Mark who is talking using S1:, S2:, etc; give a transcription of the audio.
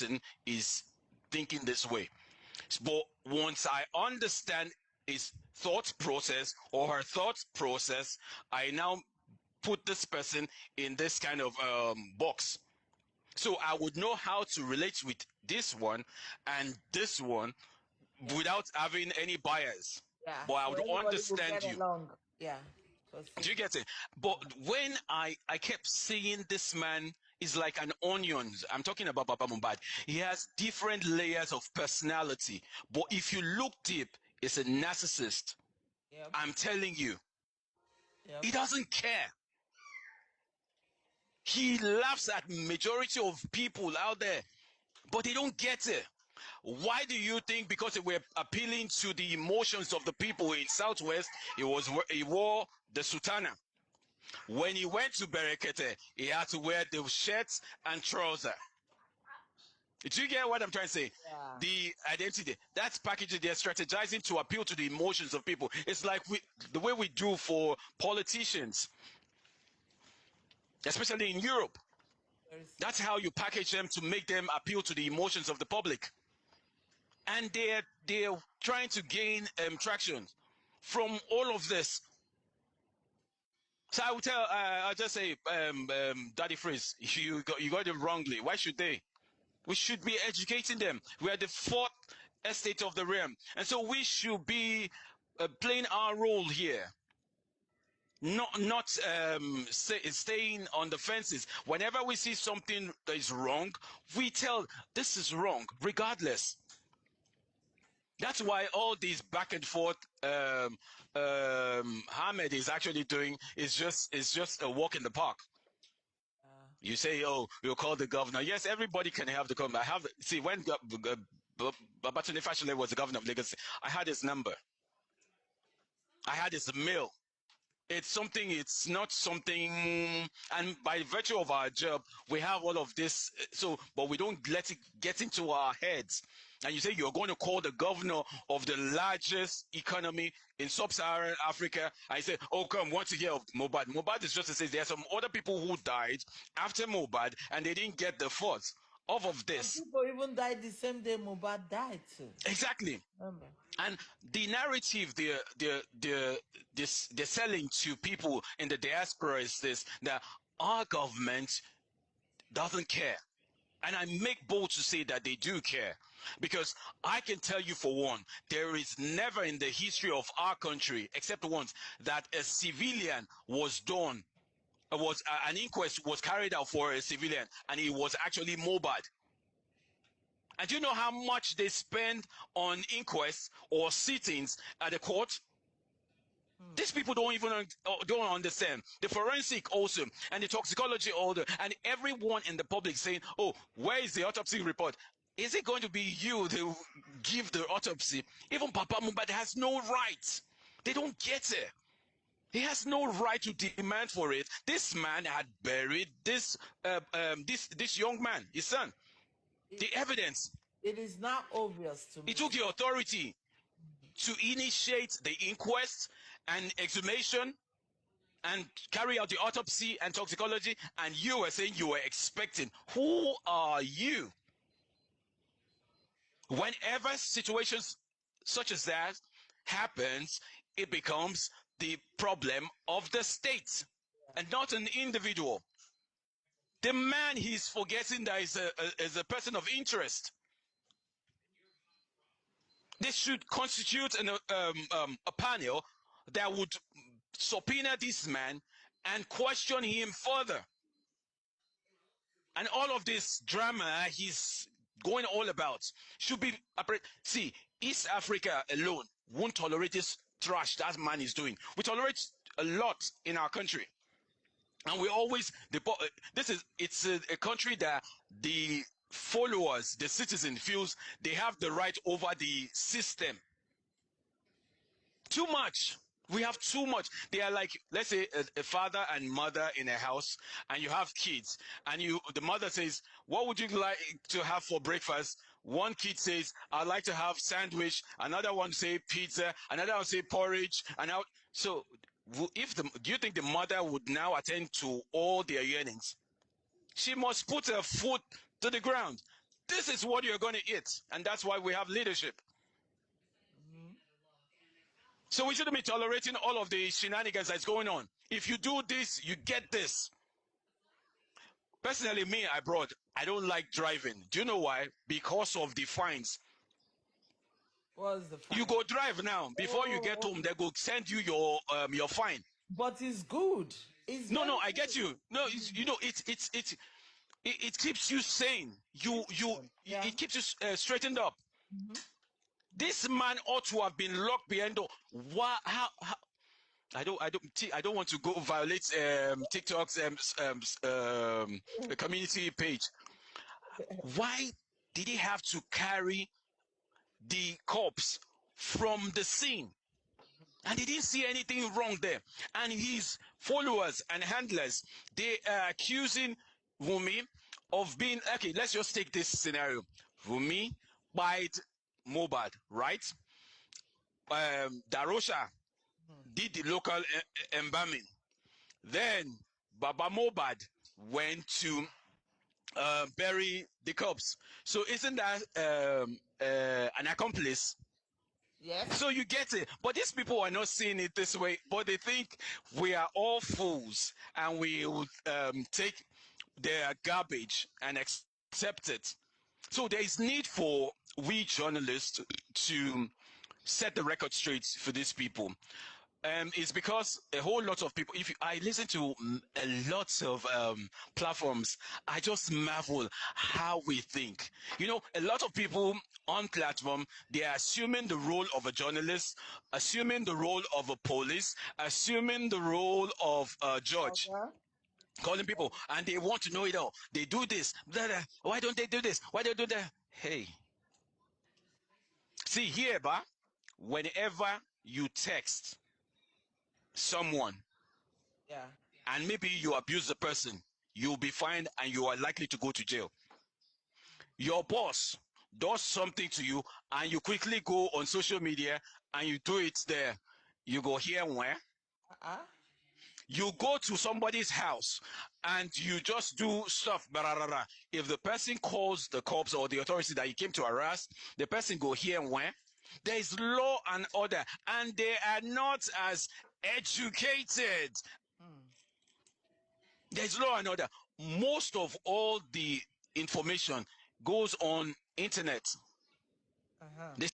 S1: person is thinking this way. But once I understand his thought process or her thought process, I now put this person in this kind of box. So I would know how to relate with this one and this one without having any bias.
S2: Yeah.
S1: But I
S2: So
S1: would
S2: everybody will
S1: understand
S2: get
S1: you.
S2: along. Yeah.
S1: Do you get it? But when I kept seeing this man is like an onion. I'm talking about Papa Mohbad. He has different layers of personality. But if you look deep, it's a narcissist.
S2: Yep.
S1: I'm telling you.
S2: Yep.
S1: He doesn't care. He laughs at majority of people out there, but they don't get it. Why do you think? Because they were appealing to the emotions of the people in Southwest. He wore the sultana. When he went to Berekete, he had to wear the shirts and trouser. Do you get what I'm trying to say?
S2: Yeah.
S1: The identity, that's packaging. They're strategizing to appeal to the emotions of people. It's like the way we do for politicians, especially in Europe. That's how you package them to make them appeal to the emotions of the public. And they're trying to gain traction from all of this. So I'll just say, Daddy Freeze, you got it wrongly. Why should they? We should be educating them. We are the fourth estate of the realm. And so we should be playing our role here. Not staying on the fences. Whenever we see something that is wrong, we tell this is wrong, regardless. That's why all these back and forth Hammid is actually doing is just a walk in the park. You say, oh, you'll call the governor. Yes, everybody can have the governor. See, when Babatunde Fashion was the governor of Lagos, I had his number. I had his mail. It's not something, and by virtue of our job, we have all of this, but we don't let it get into our heads. And you say you're going to call the governor of the largest economy in sub-Saharan Africa, and you say, oh, come, want to hear of Mohbad. Mohbad is just to say there are some other people who died after Mohbad, and they didn't get the fault of this.
S2: Some people even died the same day Mohbad died too.
S1: Exactly.
S2: Remember.
S1: And the narrative they're selling to people in the diaspora is this, that our government doesn't care. And I make bold to say that they do care. Because I can tell you for one, there is never in the history of our country, except once, that a civilian was done, an inquest was carried out for a civilian, and it was actually Mohbad. And do you know how much they spend on inquests or sittings at the court? These people don't understand. The forensic also, and the toxicology order, and everyone in the public saying, oh, where is the autopsy report? Is it going to be you to give the autopsy? Even Papa Mohbad has no right. They don't get it. He has no right to demand for it. This man had buried this young man, his son. The evidence.
S2: It is not obvious to me.
S1: He took the authority to initiate the inquest and exhumation and carry out the autopsy and toxicology, and you were saying you were expecting. Who are you? Whenever situations such as that happens, it becomes the problem of the state and not an individual. The man he's forgetting that is a person of interest. This should constitute a panel that would subpoena this man and question him further. And all of this drama he's going all about should be... See, East Africa alone won't tolerate this trash that man is doing. We tolerate a lot in our country. And we always... It's a country that the followers, the citizen feels they have the right over the system. Too much. We have too much. They are like, let's say a father and mother in a house, and you have kids, and the mother says, what would you like to have for breakfast? One kid says, I'd like to have sandwich. Another one say pizza. Another one say porridge. So do you think the mother would now attend to all their yearnings? She must put her foot to the ground. This is what you're going to eat. And that's why we have leadership. So we shouldn't be tolerating all of the shenanigans that's going on. If you do this, you get this. Personally, me, I don't like driving. Do you know why? Because of the fines.
S2: What's the fine?
S1: You go drive now. Before you get home, they go send you your fine.
S2: But it's good. It's
S1: No, I get you. No, it keeps you sane.
S2: Yeah.
S1: It keeps you straightened up. This man ought to have been locked behind door. Why? How? I don't want to go violate TikTok's community page. Why did he have to carry the corpse from the scene? And he didn't see anything wrong there. And his followers and handlers, they are accusing Wumi of being, okay, let's just take this scenario. Wumi bite Mohbad, right? Darosha did the local embalming. Then Baba Mohbad went to bury the corpse. So isn't that an accomplice?
S2: Yes.
S1: So you get it. But these people are not seeing it this way, but they think we are all fools and we will take their garbage and accept it. So there is need for we journalists to set the record straight for these people. It's because a whole lot of people, if I listen to a lot of platforms, I just marvel how we think. You know, a lot of people on platform, they are assuming the role of a journalist, assuming the role of a police, assuming the role of a judge.
S2: Okay.
S1: Calling people, and they want to know it all. They do this. Blah, blah. Why don't they do this? Why don't they do that? Hey, see here, whenever you text someone
S2: Yeah.
S1: and maybe you abuse the person, you'll be fined and you are likely to go to jail. Your boss does something to you and you quickly go on social media and you do it there. You go here and where? You go to somebody's house and you just do stuff. If the person calls the cops or the authority that you came to harass, the person go here and where? There is law and order, and they are not as educated. There's law and order. Most of all the information goes on internet. They